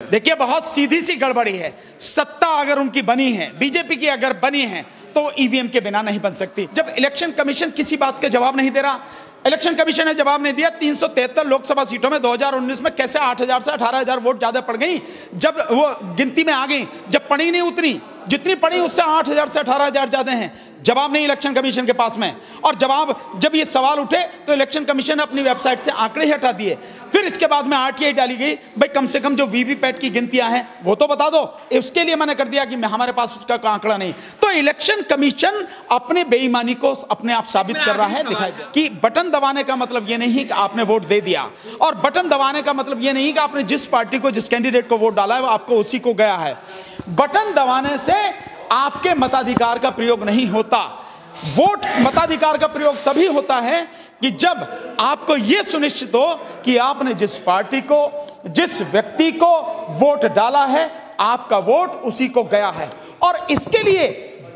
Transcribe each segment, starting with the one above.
देखिए बहुत सीधी सी गड़बड़ी है। सत्ता अगर उनकी बनी है, बीजेपी की अगर बनी है, तो ईवीएम के बिना नहीं बन सकती। जब इलेक्शन कमीशन किसी बात का जवाब नहीं दे रहा, इलेक्शन कमीशन ने जवाब नहीं दिया 373 लोकसभा सीटों में 2019 में कैसे 8000 से 18000 वोट ज्यादा पड़ गई। जब वो गिनती में आ गई, जब पड़ी नहीं उतनी, जितनी पड़ी उससे 8000 से 18000 ज्यादा हैं। जवाब नहीं इलेक्शन कमीशन के पास में। और जब ये सवाल उठे तो इलेक्शन कमीशन ने अपनी वेबसाइट से आंकड़े ही हटा दिए। फिर इसके बाद में आरटीआई डाली गई, भाई कम से कम जो वीवीपैट की गिनतियां हैं वो तो बता दो। उसके लिए मैंने कर दिया कि हमारे पास उसका आंकड़ा नहीं। तो इलेक्शन कमीशन अपने बेईमानी को अपने आप साबित कर रहा है। दिखाई कि बटन दबाने का मतलब ये नहीं कि आपने वोट दे दिया, और बटन दबाने का मतलब ये नहीं कि आपने जिस पार्टी को, जिस कैंडिडेट को वोट डाला है वो आपको उसी को गया है। बटन दबाने से आपके मताधिकार का प्रयोग नहीं होता। वोट मताधिकार का प्रयोग तभी होता है कि जब आपको यह सुनिश्चित हो कि आपने जिस पार्टी को, जिस व्यक्ति को वोट डाला है, आपका वोट उसी को गया है। और इसके लिए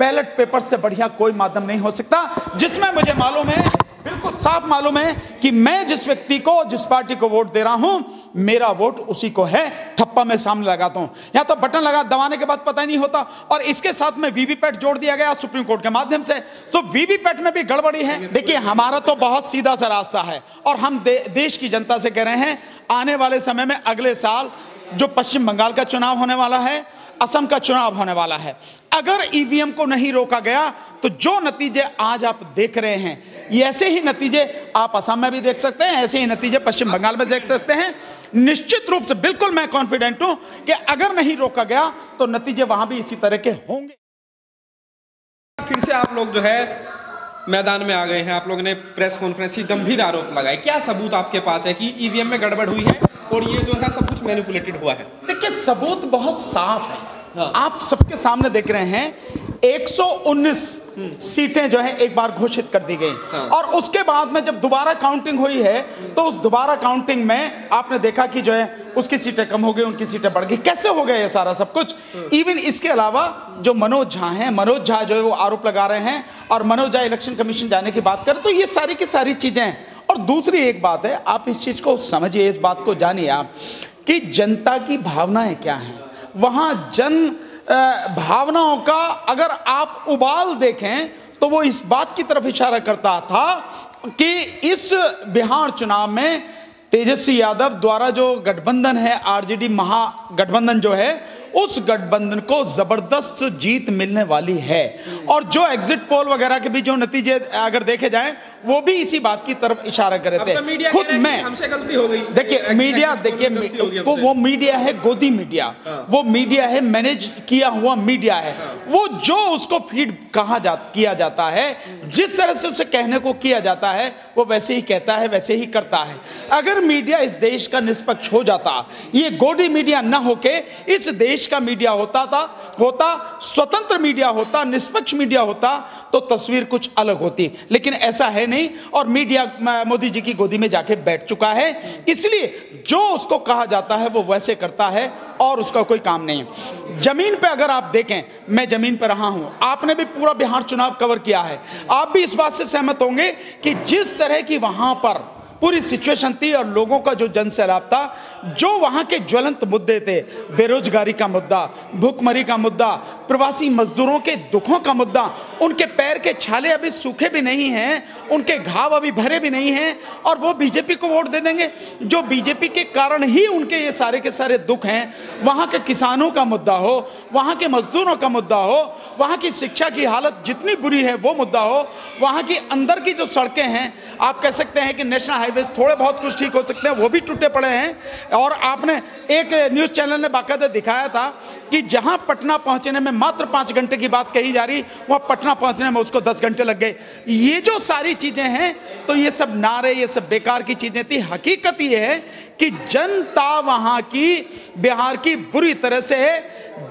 बैलेट पेपर से बढ़िया कोई माध्यम नहीं हो सकता, जिसमें मुझे मालूम है, बिल्कुल साफ मालूम है कि मैं जिस व्यक्ति को, जिस पार्टी को वोट दे रहा हूं, मेरा वोट उसी को है। ठप्पा में सामने लगाता हूं, या तो बटन लगा दबाने के बाद पता ही नहीं होता। और इसके साथ में वीवीपैट जोड़ दिया गया सुप्रीम कोर्ट के माध्यम से, तो वीवीपैट में भी गड़बड़ी है। देखिए हमारा तो बहुत सीधा सा रास्ता है, और हम देश की जनता से कह रहे हैं, आने वाले समय में अगले साल जो पश्चिम बंगाल का चुनाव होने वाला है, असम का चुनाव होने वाला है, अगर ईवीएम को नहीं रोका गया तो जो नतीजे आज आप देख रहे हैं, ऐसे ही नतीजे आप असम में भी देख सकते हैं, ऐसे ही नतीजे पश्चिम बंगाल में देख सकते हैं। निश्चित रूप से बिल्कुल मैं कॉन्फिडेंट हूं कि अगर नहीं रोका गया तो नतीजे वहां भी इसी तरह के होंगे। फिर से आप लोग जो है मैदान में आ गए हैं। आप लोगों ने प्रेस कॉन्फ्रेंस की गंभीर आरोप लगाए। क्या सबूत आपके पास है कि ईवीएम में गड़बड़ हुई है और ये जो है सब कुछ मैनिपुलेटेड हुआ है? देखिए सबूत बहुत साफ है। हाँ। आप सबके सामने देख रहे हैं 119 सीटें जो है एक बार घोषित कर दी गई। हाँ। और उसके बाद में जब दोबारा काउंटिंग हुई है तो उस दोबारा काउंटिंग में आपने देखा कि जो है उसकी सीटें कम हो गई, उनकी सीटें बढ़ गई। कैसे हो गया ये सारा सब कुछ? इवन इसके अलावा जो मनोज झा हैं, मनोज झा जो है वो आरोप लगा रहे हैं, और मनोज झा इलेक्शन कमीशन जाने की बात करें, तो ये सारी की सारी चीजें हैं। और दूसरी एक बात है, आप इस चीज को समझिए, इस बात को जानिए आप कि जनता की भावनाएं क्या हैं। वहां जन भावनाओं का अगर आप उबाल देखें तो वो इस बात की तरफ इशारा करता था कि इस बिहार चुनाव में तेजस्वी यादव द्वारा जो गठबंधन है, आरजेडी महागठबंधन जो है, उस गठबंधन को जबरदस्त जीत मिलने वाली है। और जो एग्जिट पोल वगैरह के भी जो नतीजे अगर देखे जाएं, वो भी इसी बात की तरफ इशारा कर रहे थे। खुद मैं, हमसे गलती हो गई। देखिए मीडिया, देखिए वो मीडिया है गोदी मीडिया। वो मीडिया है मैनेज किया हुआ मीडिया है। वो जो उसको फीड किया जाता है, जिस तरह से उसे कहने को किया जाता है, वो वैसे ही कहता है, वैसे ही करता है। अगर मीडिया इस देश का निष्पक्ष हो जाता, ये गोदी मीडिया न होके इस देश का मीडिया होता स्वतंत्र मीडिया होता, निष्पक्ष मीडिया होता, तो तस्वीर कुछ अलग होती। लेकिन ऐसा है नहीं, और मीडिया मोदी जी की गोदी में जाके बैठ चुका है। इसलिए जो उसको कहा जाता है वो वैसे करता है, और उसका कोई काम नहीं है। जमीन पे अगर आप देखें, मैं जमीन पे रहा हूं, आपने भी पूरा बिहार चुनाव कवर किया है, आप भी इस बात से सहमत होंगे कि जिस तरह की वहां पर पूरी सिचुएशन थी और लोगों का जो जनसैलाब था, जो वहां के ज्वलंत मुद्दे थे, बेरोजगारी का मुद्दा, भूखमरी का मुद्दा, प्रवासी मजदूरों के दुखों का मुद्दा, उनके पैर के छाले अभी सूखे भी नहीं हैं, उनके घाव अभी भरे भी नहीं हैं, और वो बीजेपी को वोट दे देंगे, जो बीजेपी के कारण ही उनके ये सारे के सारे दुख हैं। वहां के किसानों का मुद्दा हो, वहां के मजदूरों का मुद्दा हो, वहां की शिक्षा की हालत जितनी बुरी है वो मुद्दा हो, वहां की अंदर की जो सड़कें हैं, आप कह सकते हैं कि नेशनल हाईवे थोड़े बहुत कुछ ठीक हो सकते हैं, वो भी टूटे पड़े हैं। और आपने एक न्यूज़ चैनल ने बाकायदा दिखाया था कि जहां पटना पहुंचने में मात्र 5 घंटे की बात कही जा रही, वहां पटना पहुंचने में उसको 10 घंटे लग गए। ये जो सारी चीजें हैं, तो ये सब नारे, ये सब बेकार की चीजें थी। हकीकत ये है कि जनता वहां की, बिहार की बुरी तरह से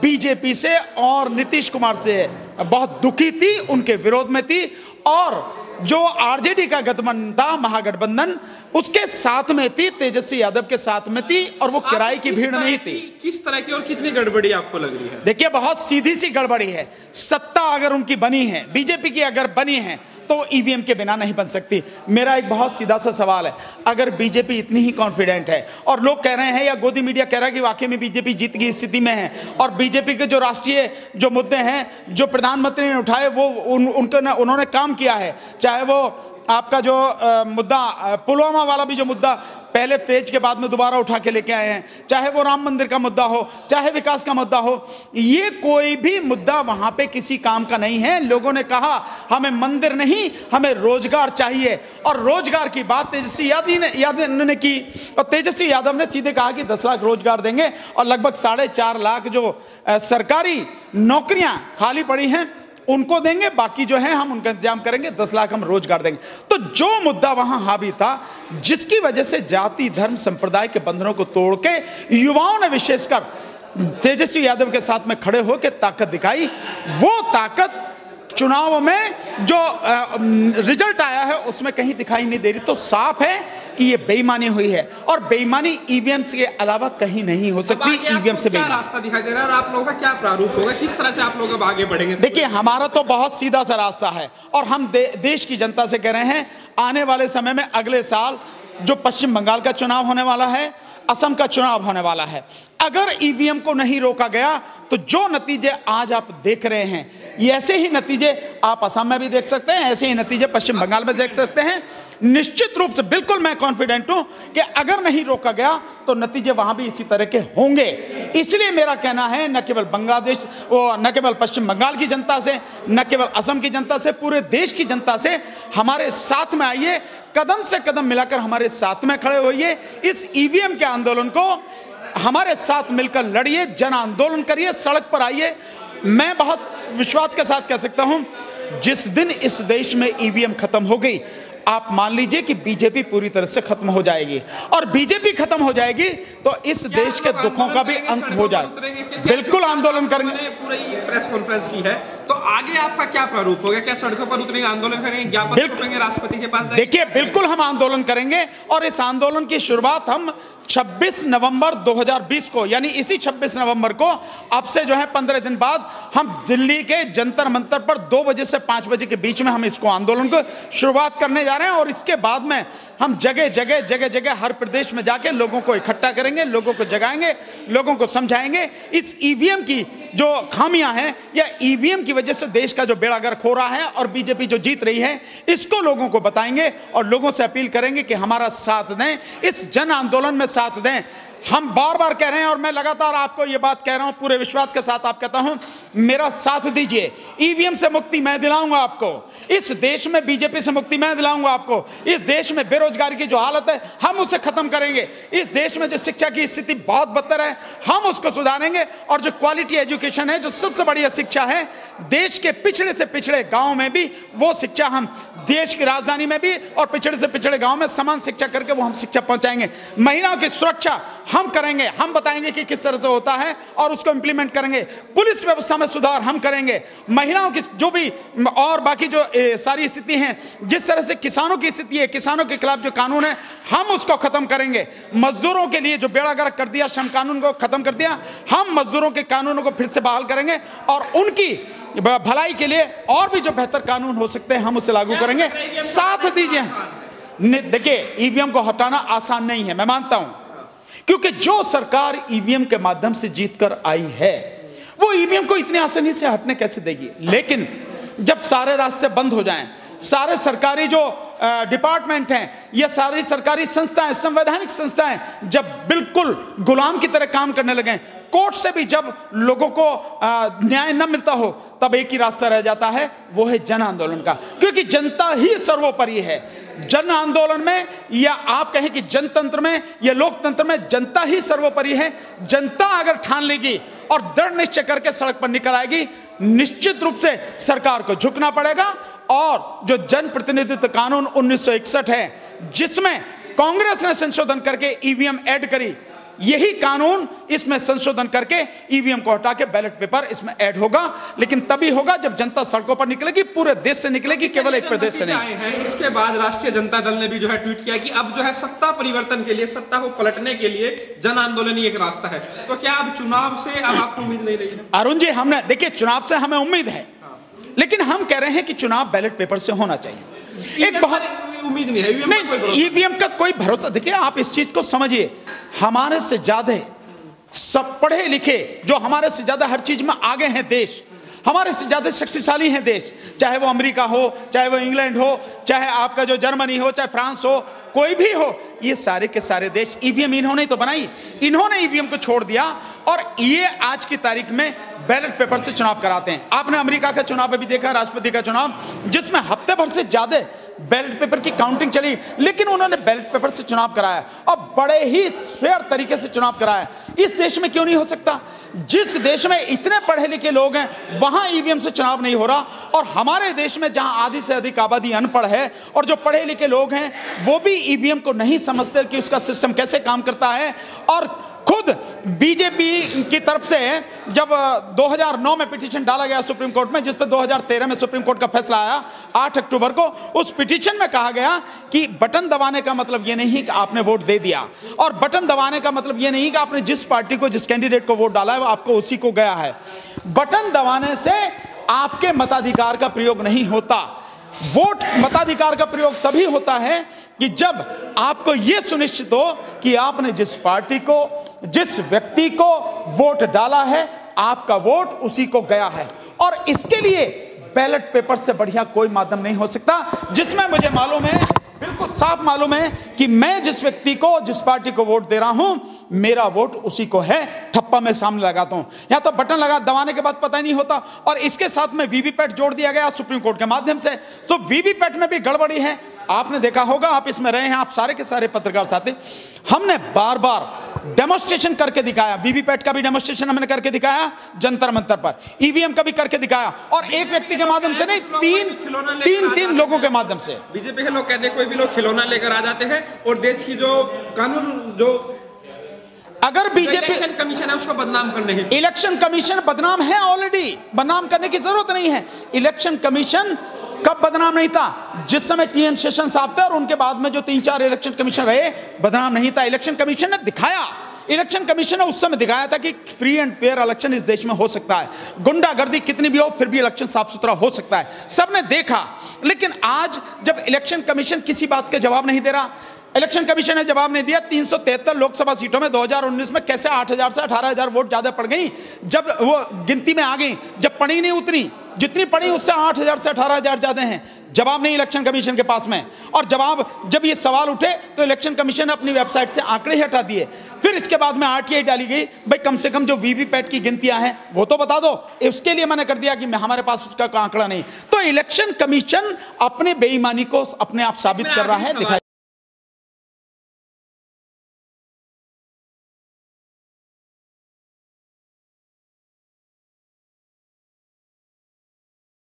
बीजेपी से और नीतीश कुमार से बहुत दुखी थी, उनके विरोध में थी। और जो आरजेडी का गठबंधन था, महागठबंधन, उसके साथ में थी, तेजस्वी यादव के साथ में थी, और वो किराए की भीड़ नहीं थी। किस तरह की और कितनी गड़बड़ी आपको लग रही है? देखिए बहुत सीधी सी गड़बड़ी है। सत्ता अगर उनकी बनी है, बीजेपी की अगर बनी है, तो ईवीएम के बिना नहीं बन सकती। मेरा एक बहुत सीधा सा सवाल है, अगर बीजेपी इतनी ही कॉन्फिडेंट है और लोग कह रहे हैं या गोदी मीडिया कह रहा है कि वाकई में बीजेपी जीत की स्थिति में है, और बीजेपी के जो राष्ट्रीय जो मुद्दे हैं जो प्रधानमंत्री ने उठाए वो उन्होंने काम किया है, चाहे वो आपका जो मुद्दा पुलवामा वाला भी जो मुद्दा पहले फेज के बाद में दोबारा उठा के लेके आए हैं, चाहे वो राम मंदिर का मुद्दा हो, चाहे विकास का मुद्दा हो, ये कोई भी मुद्दा वहां पे किसी काम का नहीं है। लोगों ने कहा हमें मंदिर नहीं, हमें रोजगार चाहिए, और रोजगार की बात तेजस्वी यादव ने की, और तेजस्वी यादव ने सीधे कहा कि 10 लाख रोजगार देंगे, और लगभग 4.5 लाख जो सरकारी नौकरियां खाली पड़ी हैं उनको देंगे, बाकी जो है हम उनका इंतजाम करेंगे, 10 लाख हम रोजगार देंगे। तो जो मुद्दा वहां हावी था, जिसकी वजह से जाति धर्म संप्रदाय के बंधनों को तोड़ के युवाओं ने विशेषकर तेजस्वी यादव के साथ में खड़े होकर ताकत दिखाई, वो ताकत चुनाव में जो रिजल्ट आया है उसमें कहीं दिखाई नहीं दे रही। तो साफ है कि ये बेईमानी हुई है, और बेईमानी ईवीएम के अलावा कहीं नहीं हो सकती। ईवीएम से बेईमानी रास्ता दिखाई दे रहा है, और आप लोगों का क्या प्रारूप होगा, किस तरह से आप लोग अब आगे बढ़ेंगे? देखिए, हमारा तो बहुत सीधा सा रास्ता है, और हम देश की जनता से कह रहे हैं, आने वाले समय में अगले साल जो पश्चिम बंगाल का चुनाव होने वाला है, असम का चुनाव होने वाला है, अगर ईवीएम को नहीं रोका गया तो जो नतीजे आज आप देख रहे हैं, ये ऐसे ही नतीजे आप असम में भी देख सकते हैं, ऐसे ही नतीजे पश्चिम बंगाल में देख सकते हैं। निश्चित रूप से बिल्कुल मैं कॉन्फिडेंट हूं कि अगर नहीं रोका गया तो नतीजे वहां भी इसी तरह के होंगे। इसलिए मेरा कहना है, न केवल बांग्लादेश, न केवल पश्चिम बंगाल की जनता से, न केवल असम की जनता से, पूरे देश की जनता से हमारे साथ में आइए, कदम से कदम मिलाकर हमारे साथ में खड़े होइए, इस ईवीएम के आंदोलन को हमारे साथ मिलकर लड़िए, जन आंदोलन करिए, सड़क पर आइए। मैं बहुत विश्वास के साथ कह सकता हूं, जिस दिन इस देश में ईवीएम खत्म हो गई, आप मान लीजिए कि बीजेपी पूरी तरह से खत्म हो जाएगी, और बीजेपी खत्म हो जाएगी तो इस देश के दुखों का भी अंत हो जाएगा। बिल्कुल आंदोलन करेंगे। पूरी प्रेस कॉन्फ्रेंस की है, तो आगे आपका क्या प्रारूप होगा? क्या सड़कों पर उतरेंगे, आंदोलन करेंगे, ज्ञापन सौंपेंगे राष्ट्रपति के पास? देखिए, बिल्कुल हम आंदोलन करेंगे, और इस आंदोलन की शुरुआत हम 26 नवंबर 2020 को, यानी इसी 26 नवंबर को, अब से जो है 15 दिन बाद, हम दिल्ली के जंतर मंतर पर 2 बजे से 5 बजे के बीच में हम इसको आंदोलन को शुरुआत करने जा रहे हैं। और इसके बाद में हम जगह जगह हर प्रदेश में जाके लोगों को इकट्ठा करेंगे, लोगों को जगाएंगे, लोगों को समझाएंगे इस ईवीएम की जो खामियां हैं, या ईवीएम की वजह से देश का जो बेड़ा गर्क हो रहा है और बीजेपी जो जीत रही है, इसको लोगों को बताएंगे, और लोगों से अपील करेंगे कि हमारा साथ दें, इस जन आंदोलन में साथ दें। हम बार बार कह रहे हैं, और मैं लगातार आपको यह बात कह रहा हूं, पूरे विश्वास के साथ आप कहता हूं, मेरा साथ दीजिए। ईवीएम से मुक्ति मैं दिलाऊंगा आपको, इस देश में बीजेपी से मुक्ति मैं दिलाऊंगा आपको, इस देश में बेरोजगारी की जो हालत है हम उसे खत्म करेंगे, इस देश में जो शिक्षा की स्थिति बहुत बदतर है हम उसको सुधारेंगे, और जो क्वालिटी एजुकेशन है, जो सबसे बढ़िया शिक्षा है देश के पिछड़े से पिछड़े गांव में भी, वो शिक्षा हम देश की राजधानी में भी और पिछड़े से पिछड़े गांव में समान शिक्षा करके वो हम शिक्षा पहुंचाएंगे। महिलाओं की सुरक्षा हम करेंगे, हम बताएंगे कि किस तरह से होता है और उसको इंप्लीमेंट करेंगे। पुलिस व्यवस्था में सुधार हम करेंगे। महिलाओं की जो भी और बाकी जो सारी स्थिति हैं, जिस तरह से किसानों की स्थिति है, किसानों के खिलाफ जो कानून है हम उसको खत्म करेंगे। मजदूरों के लिए जो बेड़ा गर्क कर दिया, श्रम कानून को खत्म कर दिया, हम मजदूरों के कानूनों को फिर से बहाल करेंगे, और उनकी भलाई के लिए और भी जो बेहतर कानून हो सकते हैं हम उसे लागू करेंगे। साथ दीजिए। देखिए, ईवीएम को हटाना आसान नहीं है, मैं मानता हूं, क्योंकि जो सरकार ईवीएम के माध्यम से जीतकर आई है वो ईवीएम को इतनी आसानी से हटने कैसे देगी। लेकिन जब सारे रास्ते बंद हो जाएं, सारे सरकारी जो डिपार्टमेंट हैं, ये सारी सरकारी संस्थाएं, संवैधानिक संस्थाएं जब बिल्कुल गुलाम की तरह काम करने लगे, कोर्ट से भी जब लोगों को न्याय न मिलता हो, तब एक ही रास्ता रह जाता है, वो है जन आंदोलन का, क्योंकि जनता ही सर्वोपरि है। जन आंदोलन में, या आप कहें कि जनतंत्र में या लोकतंत्र में, जनता ही सर्वोपरि है। जनता अगर ठान लेगी और दृढ़ निश्चय करके सड़क पर निकल आएगी, निश्चित रूप से सरकार को झुकना पड़ेगा। और जो जन प्रतिनिधित्व कानून 1961 है, जिसमें कांग्रेस ने संशोधन करके ईवीएम ऐड करी, यही कानून इसमें संशोधन करके ईवीएम को हटा के बैलेट पेपर इसमें ऐड होगा। लेकिन तभी होगा जब जनता सड़कों पर निकलेगी, पूरे देश से निकलेगी, केवल एक प्रदेश से नहीं। इसके बाद राष्ट्रीय जनता दल ने भी जो है ट्वीट किया कि अब जो है सत्ता परिवर्तन के लिए, सत्ता को पलटने के लिए जन आंदोलन ही एक रास्ता है। तो क्या अब चुनाव से अब आपको उम्मीद नहीं रही है? अरुण जी, हमने देखिए, चुनाव से हमें उम्मीद है, लेकिन हम कह रहे हैं कि चुनाव बैलेट पेपर से होना चाहिए। एक बहुत उम्मीद नहीं है नहीं, ईवीएम का कोई भरोसा, देखिए आप इस चीज को समझिए, हमारे से ज्यादा सब पढ़े लिखे, जो हमारे से ज्यादा हर चीज में आगे हैं देश, हमारे से ज्यादा शक्तिशाली हैं देश, चाहे वो अमेरिका हो, चाहे वो इंग्लैंड हो, चाहे आपका जो जर्मनी हो, चाहे फ्रांस हो, कोई भी हो, ये सारे के सारे देश ईवीएम इन्होंने तो बनाई, इन्होंने ईवीएम को छोड़ दिया और ये आज की तारीख में बैलेट पेपर से चुनाव कराते हैं। आपने अमेरिका का चुनाव अभी देखा, राष्ट्रपति का चुनाव, जिसमें हफ्ते भर से ज्यादा बैलेट पेपर की काउंटिंग चली, लेकिन उन्होंने बैलेट पेपर से चुनाव कराया और बड़े ही फेयर तरीके से चुनाव कराया। इस देश में क्यों नहीं हो सकता? जिस देश में इतने पढ़े लिखे लोग हैं वहां ईवीएम से चुनाव नहीं हो रहा, और हमारे देश में जहां आधी से अधिक आबादी अनपढ़ है और जो पढ़े लिखे लोग हैं वो भी ईवीएम को नहीं समझते कि उसका सिस्टम कैसे काम करता है। और खुद बीजेपी की तरफ से जब 2009 में पिटीशन डाला गया सुप्रीम कोर्ट में, जिस पर 2013 में सुप्रीम कोर्ट का फैसला आया 8 अक्टूबर को, उस पिटीशन में कहा गया कि बटन दबाने का मतलब ये नहीं कि आपने वोट दे दिया, और बटन दबाने का मतलब ये नहीं कि आपने जिस पार्टी को, जिस कैंडिडेट को वोट डाला है वो आपको उसी को गया है। बटन दबाने से आपके मताधिकार का प्रयोग नहीं होता। वोट मताधिकार का प्रयोग तभी होता है कि जब आपको यह सुनिश्चित हो कि आपने जिस पार्टी को, जिस व्यक्ति को वोट डाला है, आपका वोट उसी को गया है। और इसके लिए बैलेट पेपर से बढ़िया कोई माध्यम नहीं हो सकता, जिसमें मुझे मालूम है, बिल्कुल साफ मालूम है कि मैं जिस व्यक्ति को, जिस पार्टी को वोट दे रहा हूं, मेरा वोट उसी को है, ठप्पा मैं सामने लगाता हूं। या तो बटन लगा दबाने के बाद पता ही नहीं होता, और इसके साथ में वीवीपैट जोड़ दिया गया सुप्रीम कोर्ट के माध्यम से, तो वीवीपैट में भी गड़बड़ी है। आपने देखा होगा, आप इसमें रहे हैं, आप सारे के सारे पत्रकार साथी, हमने बार बार डेमोन्स्ट्रेशन करके दिखाया, वीवीपैट का भी डेमोन्स्ट्रेशन हमने करके दिखाया जंतर मंतर पर, ईवीएम का भी करके दिखाया, और एक व्यक्ति के माध्यम से नहीं, तीन लोगों के माध्यम से। बीजेपी के लोग कहते हैं कोई भी लोग खिलौना लेकर आ जाते हैं और देश की जो कानून, जो अगर बीजेपी इलेक्शन कमीशन है उसको बदनाम करने की, इलेक्शन कमीशन बदनाम है ऑलरेडी, बदनाम करने की जरूरत नहीं है। इलेक्शन कमीशन कब बदनाम नहीं था? जिस समय टीएन शेषन साहब थे और उनके बाद में जो 3-4 इलेक्शन कमीशन रहे, बदनाम नहीं था। इलेक्शन कमीशन ने दिखाया, इलेक्शन कमीशन ने उस समय दिखाया था कि फ्री एंड फेयर इलेक्शन इस देश में हो सकता है, गुंडागर्दी कितनी भी हो फिर भी इलेक्शन साफ सुथरा हो सकता है, सबने देखा। लेकिन आज जब इलेक्शन कमीशन किसी बात का जवाब नहीं दे रहा, इलेक्शन कमीशन ने जवाब नहीं दिया, 373 लोकसभा सीटों में 2019 में कैसे 8,000 से 18,000 वोट ज्यादा पड़ गई, जब वो गिनती में आ गई, जब पड़ी नहीं उतनी, जितनी पड़ी उससे 8,000 से 18,000 ज्यादा हैं। जवाब नहीं इलेक्शन कमीशन के पास में, और जब ये सवाल उठे तो इलेक्शन कमीशन ने अपनी वेबसाइट से आंकड़े ही हटा दिए। फिर इसके बाद में आरटीआई डाली गई, भाई कम से कम जो वीवीपैट की गिनतियां हैं वो तो बता दो, उसके लिए मैंने कर दिया कि हमारे पास उसका आंकड़ा नहीं। तो इलेक्शन कमीशन अपने बेईमानी को अपने आप साबित कर रहा है, दिखाई